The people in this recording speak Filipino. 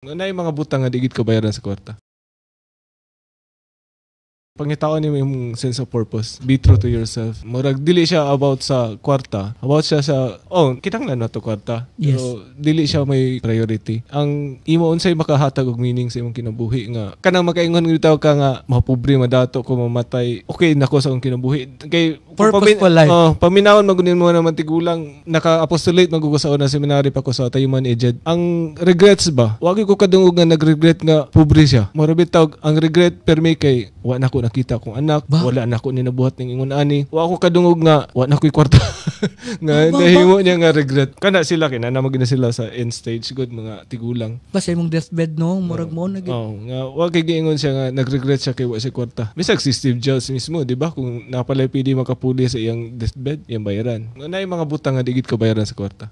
Na yung mga butang nga digit kabayaran sa kwarta. Pangitaon niyo yung sense of purpose. Be true to yourself. Murag dili siya about sa kwarta. About siya sa kinahanglan na to kwarta. Yes. Pero dili siya may priority. Ang imo unsay makahatag og meaning sa imong kinabuhi nga kanang makaingon bitaw ka nga mapobre madato ko mamatay. Okay nako sa akong kinabuhi. Kay Purposeful life. Paminawon magunin mo naman tigulang naka-apostolate magugo sa una seminary pa ko sa Tayuman Ejed. Ang regrets ba? Wagi ko kadungog nga nagregret nga pobre siya. Mura bitaw ang regret permi kay wa na ko nakita kong anak, wala na ko ninabuhat ning ingon ani. Wa ko kadungog nga wa na ko'y kwarta. Nga nahimo niya nga regret. Kana sila kinanamag na sila sa end stage good mga tigulang. Basta imong deathbed no, murag mo na nga wa kay giingon siya nga nagregret siya kay wa siya kwarta. Bisag si Steve Jobs mismo, di ba? Kung napalay pwede makapuli sa iyang deathbed, iyang bayaran. Nga na yung mga butang nga digit kabayaran sa kwarta.